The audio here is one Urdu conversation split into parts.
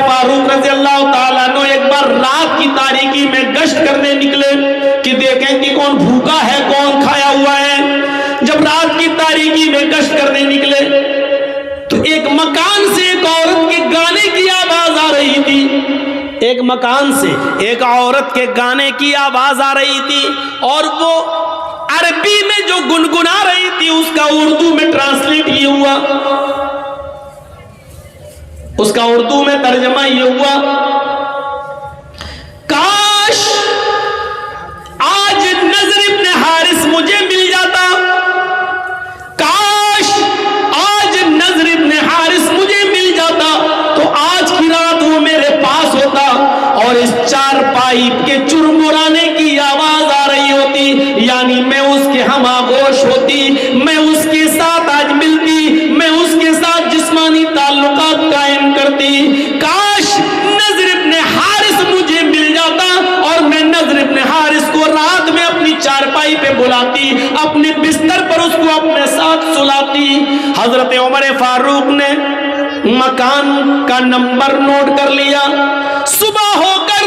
فاروق رضی اللہ تعالیٰ عنہ ایک بار رات کی تاریکی میں گشت کرنے نکلے کہ دیکھیں کہ کون بھوکا ہے کون کھایا ہوا ہے. جب رات کی تاریکی میں گشت کرنے نکلے تو ایک مکان سے ایک عورت کے گانے کی آواز آ رہی تھی. ایک مکان سے ایک عورت کے گانے کی آواز آ رہی تھی اور وہ عربی میں جو گنگنا رہی تھی اس کا اردو میں ٹرانسلیٹ یہ ہوا, اس کا اردو میں ترجمہ یہ ہوا, کاش آج نضر ابن حارث مجھے مل جاتا, کاش آج نضر ابن حارث مجھے مل جاتا تو آج کی رات وہ میرے پاس ہوتا اور اس چارپائی کے چرمرانے کی آواز آ رہی ہوتی, یعنی میں اس کے ہم آغوش ہوتی, میں اس کے ساتھ آج ملتی, میں اس کے ساتھ جسمانی تعلقات قائم کرتی. کاش نضر ابن حارث مجھے مل جاتا اور میں نضر ابن حارث کو رات میں اپنی چارپائی پہ بلاتی, اپنے بستر پر اس کو اپنے ساتھ سلاتی. حضرت عمر فاروق نے مکان کا نمبر نوٹ کر لیا, صبح ہو کر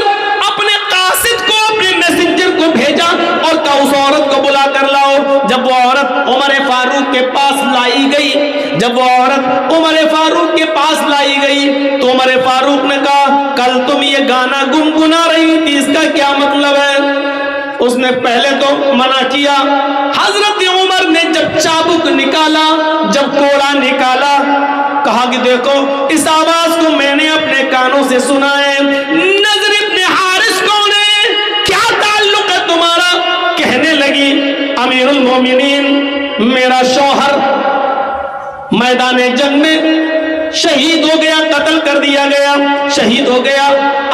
اپنے قاصد کو اپنے میسنجر کو بھیجا اور کہا اس عورت کو بلا کر لاؤ. جب وہ عورت عمر فاروق کے پاس لائی گئی, جب وہ عورت عمر فاروق کے پاس لائی گئی تو عمر فاروق نے کہا کل تم یہ گانا گنگنا رہی تھی اس کا کیا مطلب ہے؟ اس نے پہلے تو منع کیا. حضرت عمر نے جب چابک نکالا, جب کوڑا نکالا, کہا کہ دیکھو اس آواز کو میں نے اپنے کانوں سے سنا ہے, نضر ابن حارث کون ہے, کیا تعلق ہے تمہارا؟ کہنے لگی امیر المومنین میرا شوہر میدان جنگ میں شہید ہو گیا, قتل کر دیا گیا, شہید ہو گیا,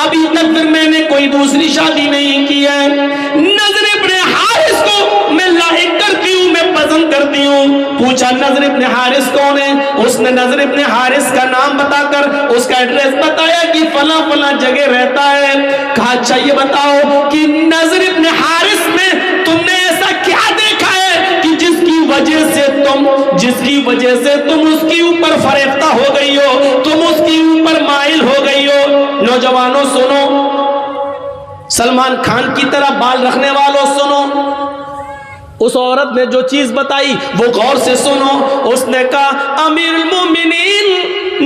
ابھی تک پھر میں نے کوئی دوسری شادی نہیں کی ہے. نضر ابن حارث کو میں لاحق کرتی ہوں, میں پسند کرتی ہوں. پوچھا نضر ابن حارث کون ہے؟ اس نے نضر ابن حارث کا نام بتا کر اس کا ایڈریس بتایا کہ فلاں فلاں جگہ رہتا ہے. کہا اچھا یہ بتاؤ کہ نضر ابن حارث میں تم نے ایسا کیا دیکھا ہے کہ جس کی وجہ سے تم اس کے اوپر فریفتہ ہو گئی ہو, تم اس کے اوپر مائل ہو گئی ہو؟ نوجوانوں سنو, سلمان خان کی طرح بال رکھنے والوں سنو, اس عورت نے جو چیز بتائی وہ غور سے سنو. اس نے کہا امیر المومنین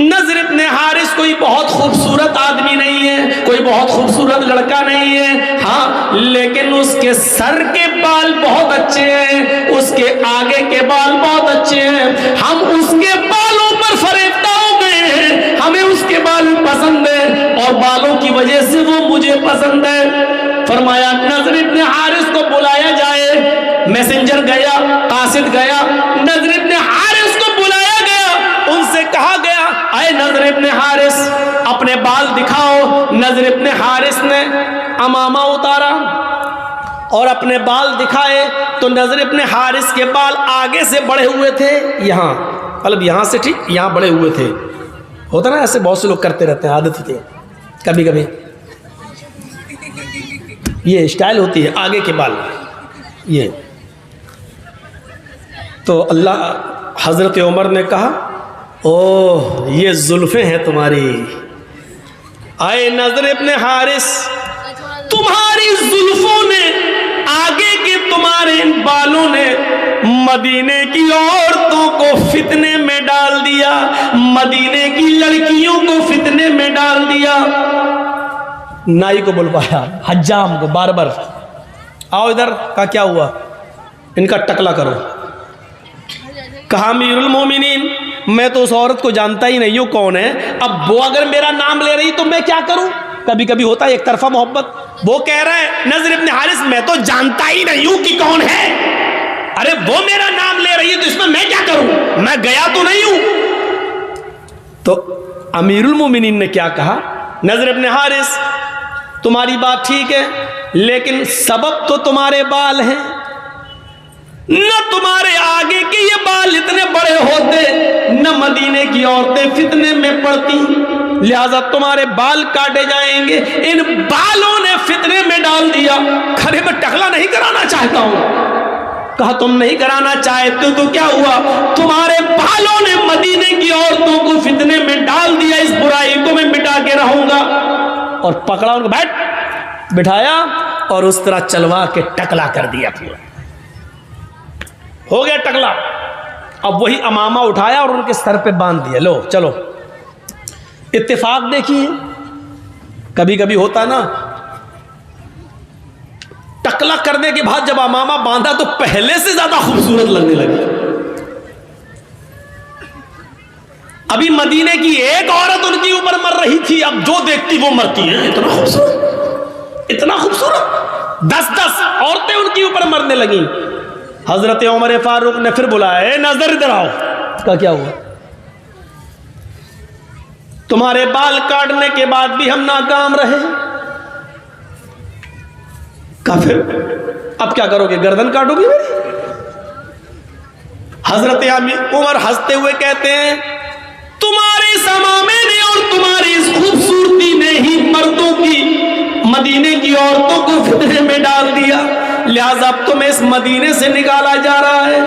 نضر ابن حارث کوئی بہت خوبصورت آدمی نہیں ہے, کوئی بہت خوبصورت لڑکا نہیں ہے, ہاں لیکن اس کے سر کے بال بہت اچھے ہیں, اس کے آگے کے بال بہت اچھے ہیں, ہم اس کے بالوں پر فریفتہ ہو گئے ہیں, ہمیں اس کے بال پسند ہیں اور بالوں کی وجہ سے وہ مجھے پسند ہے. فرمایا نضر ابن حارث کو بلایا جائے. میسنجر گیا, قاصد گیا, نضر ابن حارث کو بلایا گیا, ان سے کہا گیا اے نضر ابن حارث اپنے بال دکھاؤ. نضر ابن حارث نے امامہ اتارا اور اپنے بال دکھائے تو نضر ابن حارث کے بال آگے سے بڑھے ہوئے تھے, یہاں مطلب یہاں سے ٹھیک یہاں بڑھے ہوئے تھے. ہوتا نا ایسے بہت سے لوگ کرتے رہتے ہیں, عادت ہوتی ہے کبھی کبھی, یہ اسٹائل ہوتی ہے آگے کے بال یہ. تو اللہ حضرت عمر نے کہا اوہ یہ زلفیں ہیں تمہاری. اے نضر ابن حارث تمہاری زلفوں نے, آگے کے تمہارے ان بالوں نے مدینے کی عورتوں کو فتنے میں ڈال دیا, مدینے کی لڑکیوں کو فتنے میں ڈال دیا. نائی کو بلوایا, حجام کو, باربر آؤ ادھر. کہا کیا ہوا؟ ان کا ٹکلا کرو. کہا امیر المومنین میں تو اس عورت کو جانتا ہی نہیں ہوں کون ہے, اب وہ اگر میرا نام لے رہی تو میں کیا کروں؟ کبھی کبھی ہوتا ہے ایک طرفہ محبت. وہ کہہ رہا ہے نضر ابن حارث میں تو جانتا ہی نہیں ہوں کہ کون ہے, ارے وہ میرا نام لے رہی ہے تو اس میں کیا کروں, میں گیا تو نہیں ہوں. تو امیر المومنین نے کیا کہا, نضر ابن حارث تمہاری بات ٹھیک ہے لیکن سبب تو تمہارے بال ہیں, نہ تمہارے آگے کے یہ بال اتنے بڑے ہوتے, نہ مدینے کی عورتیں فتنے میں پڑتی, لہذا تمہارے بال کاٹے جائیں گے. ان بالوں نے فتنے میں ڈال دیا. کھڑے میں ٹکلا نہیں کرانا چاہتا ہوں. کہا تم نہیں کرانا چاہتے تو کیا ہوا, تمہارے بالوں نے مدینے کی عورتوں کو فتنے میں ڈال دیا, اس برائی کو میں مٹا کے کے رہوں گا. اور پکڑا ان کو, بیٹھ, بٹھایا اور اس طرح چلوا کے ٹکلا کر دیا پورا. ہو گیا ٹکلا. اب وہی امامہ اٹھایا اور ان کے سر پہ باندھ دیا. لو چلو. اتفاق دیکھیے, کبھی کبھی ہوتا نا, ٹکلا کرنے کے بعد جب امامہ باندھا تو پہلے سے زیادہ خوبصورت لگنے لگی. ابھی مدینے کی ایک عورت ان کے اوپر مر رہی تھی, اب جو دیکھتی وہ مرتی ہے. اتنا خوبصورت, اتنا خوبصورت, 10 عورتیں ان کے اوپر مرنے لگیں. حضرت عمر فاروق نے پھر بلایا, اے نظر ادھر آؤ. اس کا کیا ہوا؟ تمہارے بال کاٹنے کے بعد بھی ہم ناکام رہے. کافر, اب کیا کرو گے؟ گردن کاٹو گے میری؟ حضرت عمر ہنستے ہوئے کہتے ہیں, تمہاری سمامے نے اور تمہاری اس خوبصورتی نے ہی مردوں کی, مدینے کی عورتوں کو فتنے میں ڈال دیا. لہذا اب تمہیں اس مدینے سے نکالا جا رہا ہے.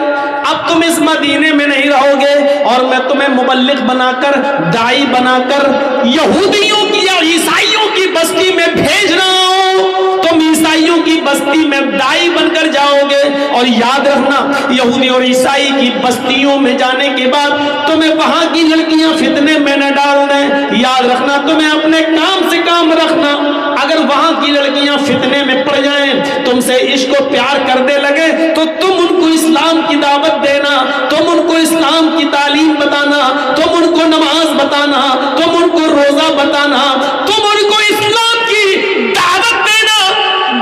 اب تم اس مدینے میں نہیں رہو گے اور میں تمہیں مبلغ بنا کر, داعی بنا کر یہودیوں کی یا عیسائیوں کی بستی میں بھیج رہا ہوں. تم عیسائیوں کی بستی میں داعی بن کر جاؤ گے, اور یاد رکھنا یہودی اور عیسائی کی بستیوں میں جانے کے بعد تمہیں وہاں کی لڑکیاں فتنے میں نہ ڈال دیں. یاد رکھنا تمہیں اپنے کام سے کام رکھنا. اگر وہاں کی لڑکیاں فتنے میں پڑ جائیں, تم سے عشق و پیار کرنے لگے, تو تم ان کو اسلام کی دعوت دینا, تم ان کو اسلام کی تعلیم بتانا, تم ان کو نماز بتانا, تم ان کو روزہ بتانا, تم ان کو اسلام کی دعوت دینا.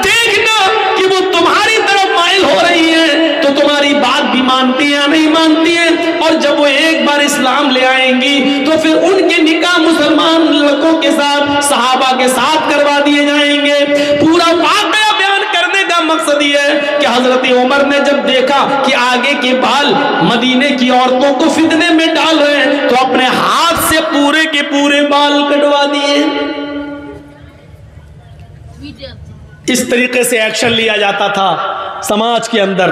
دیکھنا کہ وہ تمہاری طرف مائل ہو رہی ہیں تو تمہاری بات بھی مانتی ہیں یا نہیں مانتی ہیں. اور جب وہ ایک بار اسلام لے آئیں گی تو پھر ان کے نکاح مسلمان لڑکوں کے ساتھ, صحابہ کے ساتھ کروا دیے جائیں گے. پورا واقعہ بیان کرنے کا مقصد یہ ہے کہ حضرت عمر نے جب دیکھا کہ آگے کے بال مدینے کی عورتوں کو فتنے میں ڈال رہے ہیں تو اپنے ہاتھ سے پورے کے پورے بال کٹوا دیے. اس طریقے سے ایکشن لیا جاتا تھا سماج کے اندر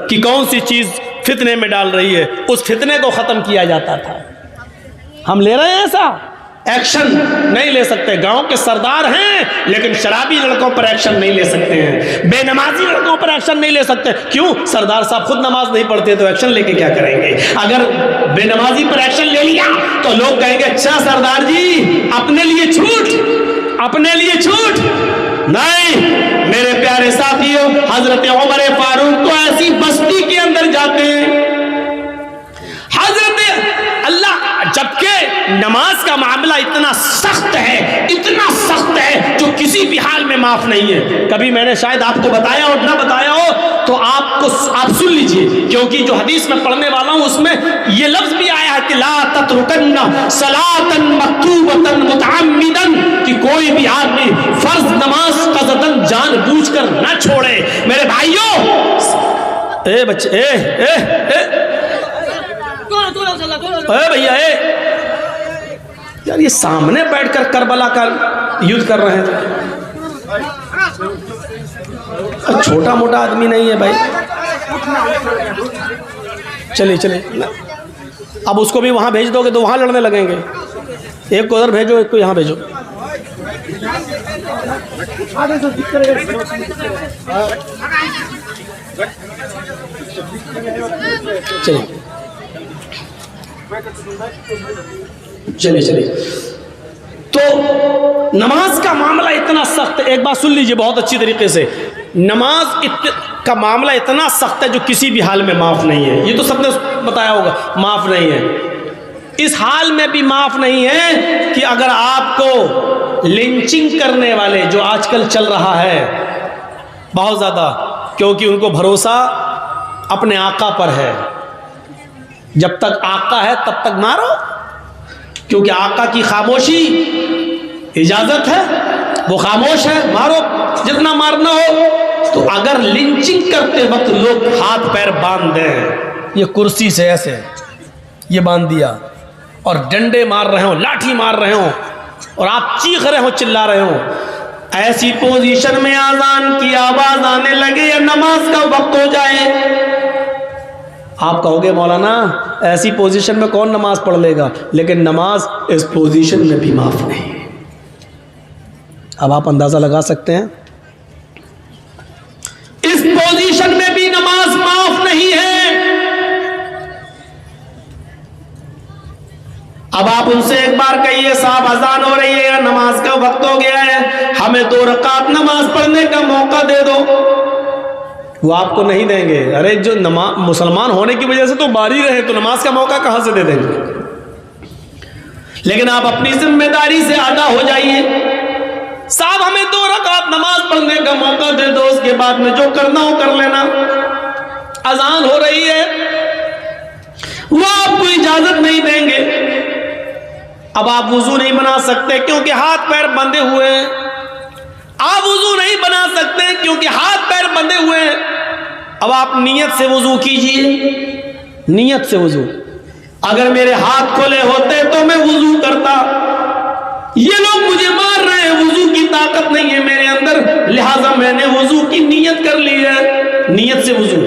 کہ کون سی چیز فتنے میں ڈال رہی ہے, اس فتنے کو ختم کیا جاتا تھا. ہم لے رہے ہیں ایسا ایکشن؟ نہیں لے سکتے. گاؤں کے سردار ہیں لیکن شرابی لڑکوں پر ایکشن نہیں لے سکتے ہیں, بے نمازی لڑکوں پر ایکشن نہیں لے سکتے. کیوں؟ سردار صاحب خود نماز نہیں پڑھتے تو ایکشن لے کے کیا کریں گے؟ اگر بے نمازی پر ایکشن لے لیا تو لوگ کہیں گے اچھا سردار جی اپنے لیے چھوٹ, اپنے لیے چھوٹ. نہیں میرے پیارے ساتھیوں, حضرت عمر فاروق تو ایسی بستی کے اندر جاتے ہیں. حضرت اللہ, جبکہ نماز کا معاملہ اتنا سخت ہے, اتنا سخت ہے جو کسی بھی حال میں معاف نہیں ہے. کبھی میں نے شاید آپ کو بتایا اور نہ بتایا ہو تو آپ سن لیجئے, کیونکہ جو حدیث میں پڑھنے والا ہوں اس میں یہ لفظ بھی آیا ہے کہ لا تترکن صلاۃ مکتوبۃ متعمدا, کہ کوئی بھی آدمی فرض نماز قصدن جان بوجھ کر نہ چھوڑے. میرے بھائیوں, اے بچے, اے بھیا, یار یہ سامنے بیٹھ کر کربلا کا یوز کر رہے ہیں. چھوٹا موٹا آدمی نہیں ہے بھائی. چلیے چلیے, اب اس کو بھی وہاں بھیج دو گے تو وہاں لڑنے لگیں گے. ایک کو ادھر بھیجو, ایک کو یہاں بھیجو. چلیے چلیے چلیے. تو نماز کا معاملہ اتنا سخت ہے. ایک بات سن لیجئے بہت اچھی طریقے سے, نماز کا معاملہ اتنا سخت ہے جو کسی بھی حال میں معاف نہیں ہے. یہ تو سب نے بتایا ہوگا, معاف نہیں ہے. اس حال میں بھی معاف نہیں ہے کہ اگر آپ کو لنچنگ کرنے والے, جو آج کل چل رہا ہے بہت زیادہ, کیونکہ ان کو بھروسہ اپنے آقا پر ہے, جب تک آقا ہے تب تک مارو, کیونکہ آقا کی خاموشی اجازت ہے, وہ خاموش ہے, مارو جتنا مارنا ہو. تو اگر لنچنگ کرتے وقت لوگ ہاتھ پیر باندھ دیں, یہ کرسی سے ایسے یہ باندھ دیا, اور ڈنڈے مار رہے ہوں, لاٹھی مار رہے ہوں, اور آپ چیخ رہے ہوں, چلا رہے ہوں, ایسی پوزیشن میں اذان کی آواز آنے لگے یا نماز کا وقت ہو جائے, آپ کہو گے مولانا ایسی پوزیشن میں کون نماز پڑھ لے گا, لیکن نماز اس پوزیشن میں بھی معاف نہیں. اب آپ اندازہ لگا سکتے ہیں اس پوزیشن میں بھی نماز معاف نہیں ہے۔ اب آپ ان سے ایک بار کہیے صاحب اذان ہو رہی ہے یا نماز کا وقت ہو گیا ہے، ہمیں 2 رکعت نماز پڑھنے کا موقع دے دو، وہ آپ کو نہیں دیں گے۔ ارے جو مسلمان ہونے کی وجہ سے تو باری رہے تو نماز کا موقع کہاں سے دے دیں گے؟ لیکن آپ اپنی ذمہ داری سے آگاہ ہو جائیے، صاحب ہمیں 2 رکعت نماز پڑھنے کا موقع دے دو، اس کے بعد میں جو کرنا ہو کر لینا، اذان ہو رہی ہے۔ وہ آپ کو اجازت نہیں دیں گے۔ اب آپ وضو نہیں بنا سکتے کیونکہ ہاتھ پیر بندھے ہوئے ہیں، آپ وضو نہیں بنا سکتے کیونکہ ہاتھ پیر بندھے ہوئے ہیں۔ اب آپ نیت سے وضو کیجئے، نیت سے وضو۔ اگر میرے ہاتھ کھلے ہوتے تو میں وضو کرتا، یہ لوگ مجھے مار رہے ہیں، وضو کی طاقت نہیں ہے میرے اندر، لہٰذا میں نے وضو کی نیت کر لی ہے۔ نیت سے وضو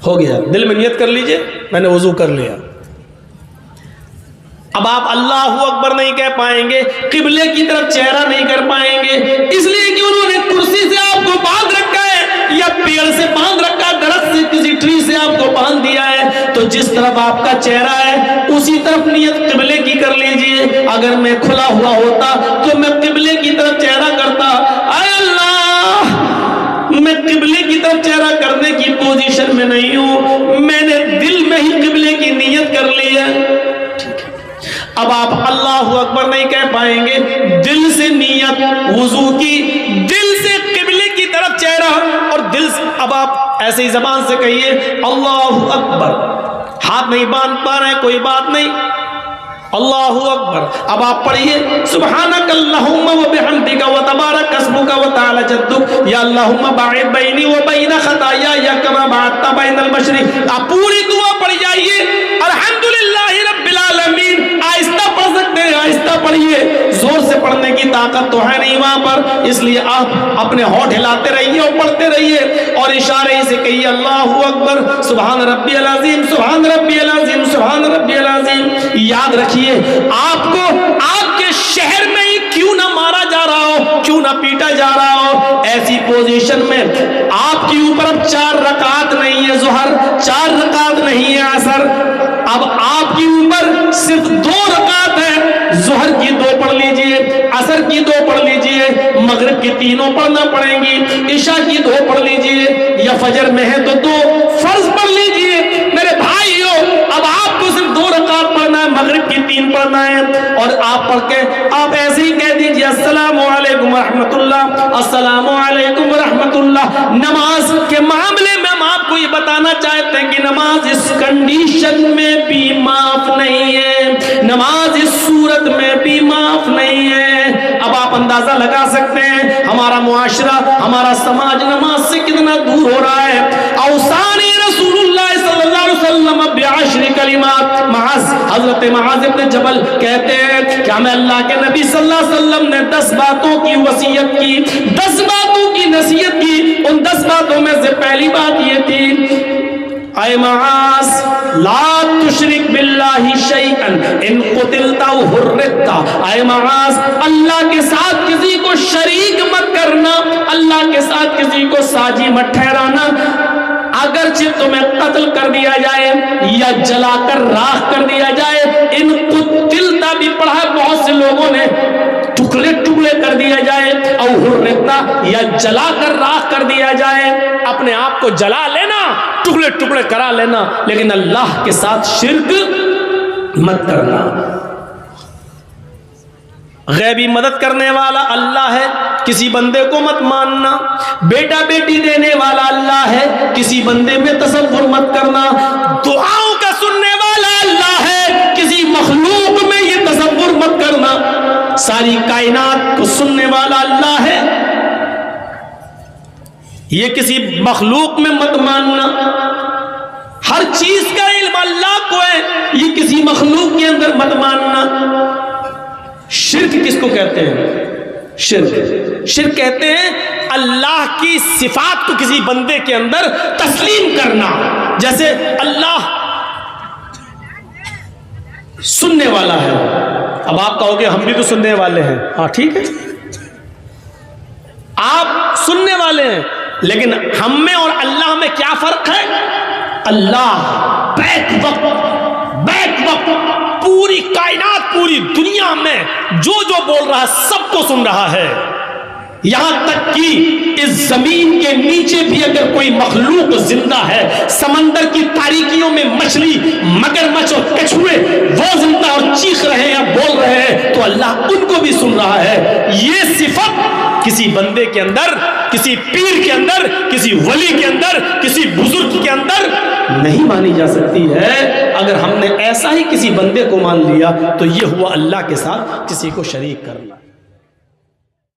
ہو گیا، دل میں نیت کر لیجئے میں نے وضو کر لیا۔ اب آپ اللہ اکبر نہیں کہہ پائیں گے، قبلے کی طرف چہرہ نہیں کر پائیں گے، اس لیے کہ انہوں نے کرسی سے آپ کو باندھ رکھا ہے یا پیڑ سے باندھ رکھا، درخت سے کسی ٹری سے آپ کو باندھ دیا ہے، تو جس طرف آپ کا چہرہ ہے اسی طرف نیت قبلے کی کر لیجئے۔ اگر میں کھلا ہوا ہوتا تو میں قبلے کی طرف چہرہ کرتا، اے اللہ میں قبلے کی طرف چہرہ کرنے کی پوزیشن میں نہیں ہوں، میں نے دل میں ہی قبلے کی نیت کر لی ہے۔ اب آپ اللہ اکبر نہیں کہہ پائیں گے، دل سے نیت وضو کی، دل سے قبلے کی طرف چہرہ، اور دل سے اب آپ ایسے ہی زبان سے کہیے اللہ اکبر، ہاتھ نہیں باندھ پا رہے ہیں کوئی بات نہیں، اللہ اکبر۔ اب آپ پڑھیے سبحانک اللہم و بحمدک و تبارک اسمک و تعالی جدک یا اللہم باعد بینی و بین خطایا کما باعدت بین المشرق۔ آپ پوری دعا پڑھ جائیے، الحمدللہ رب العالمین، آہستہ پڑھ سکتے ہیں آہستہ پڑھیے، زور سے پڑھنے کی طاقت تو ہے نہیں وہاں پر، اس لیے آپ اپنے ہونٹ ہلاتے رہیے اور پڑھتے رہیے، اور اشارے سے کہیے اللہ اکبر، سبحان ربی العظیم، سبحان ربی العظیم، سبحان ربی العظیم۔ یاد رکھیے آپ کو آپ کے شہر میں ہی کیوں نہ مارا جا رہا ہو، کیوں نہ پیٹا جا رہا ہو، ایسی پوزیشن میں آپ کے اوپر اب 4 رکعت نہیں ہے ظہر، 4 رکعت نہیں ہے عصر، اب آپ کے اوپر صرف 2 رکعت ہے، ظہر کی 2 پڑھ لیجئے، عصر کی 2 پڑھ لیجئے، مغرب کی 3 پڑھنا پڑیں گی، عشاء کی 2 پڑھ لیجئے، یا فجر میں ہے تو 2 فرض پڑھ لیجئے۔ میرے بھائیو اب آپ کو صرف 2 رکعت پڑھنا ہے، مغرب کی 3 پڑھنا ہے، اور آپ پڑھ کے آپ ایسے ہی کہہ دیجئے السلام علیکم ورحمۃ اللہ، السلام علیکم ورحمۃ اللہ۔ نماز کے معاملے میں ہم آپ کو یہ بتانا چاہتے ہیں کہ نماز اس کنڈیشن میں بھی معاف نہیں ہے، نماز اس صورت میں بھی معاف نہیں ہے۔ اب آپ اندازہ لگا سکتے ہیں ہمارا معاشرہ، ہمارا سماج نماز سے کتنا دور ہو رہا ہے۔ اوصانی رسول اللہ صلی اللہ علیہ وسلم بعشر کلمات، حضرت معاذ بن جبل کہتے ہیں کہ ہمیں اللہ کے نبی صلی اللہ علیہ وسلم نے 10 باتوں کی وصیت کی، 10 باتوں کی نصیحت کی، ان 10 باتوں میں سے پہلی بات یہ تھی اے معاذ لا تشرک باللہ شیئا ان قتلت او حرقت، اے معاذ اللہ کے ساتھ کسی کو شریک مت کرنا، اللہ کے ساتھ کسی کو ساجی مت ٹھہرانا، اگرچہ تمہیں قتل کر دیا جائے یا جلا کر راکھ کر دیا جائے، ان قتلتا بھی پڑھا ہے بہت سے لوگوں نے، ٹکڑے ٹکڑے کر دیا جائے، او حرقتا یا جلا کر راکھ کر دیا جائے، اپنے آپ کو جلا لینا، ٹکڑے ٹکڑے کرا لینا، لیکن اللہ کے ساتھ شرک مت کرنا۔ غیبی مدد کرنے والا اللہ ہے، کسی بندے کو مت ماننا، بیٹا بیٹی دینے والا اللہ ہے، کسی بندے میں تصور مت کرنا، دعاؤں کا سننے والا اللہ ہے، کسی مخلوق میں یہ تصور مت کرنا، ساری کائنات کو سننے والا اللہ ہے، یہ کسی مخلوق میں مت ماننا، ہر چیز کا علم اللہ کو ہے، یہ کسی مخلوق کے اندر مت ماننا۔ شرک کس کو کہتے ہیں؟ شرک کہتے ہیں اللہ کی صفات کو کسی بندے کے اندر تسلیم کرنا، جیسے اللہ سننے والا ہے، اب آپ کہو گے ہم بھی تو سننے والے ہیں، ہاں ٹھیک ہے، آپ سننے والے ہیں، لیکن ہم میں اور اللہ میں کیا فرق ہے؟ اللہ بیک وقت پوری کائنات، پوری دنیا میں جو بول رہا ہے سب کو سن رہا ہے، یہاں تک کہ اس زمین کے نیچے بھی اگر کوئی مخلوق زندہ ہے، سمندر کی تاریکیوں میں مچھلی، مگرمچھ اور کچھوے وہ زندہ اور چیخ رہے ہیں، بول رہے ہیں، تو اللہ ان کو بھی سن رہا ہے۔ یہ صفت کسی بندے کے اندر، کسی پیر کے اندر، کسی ولی کے اندر، کسی بزرگ کے اندر نہیں مانی جا سکتی ہے۔ اگر ہم نے ایسا ہی کسی بندے کو مان لیا تو یہ ہوا اللہ کے ساتھ کسی کو شریک کرنا۔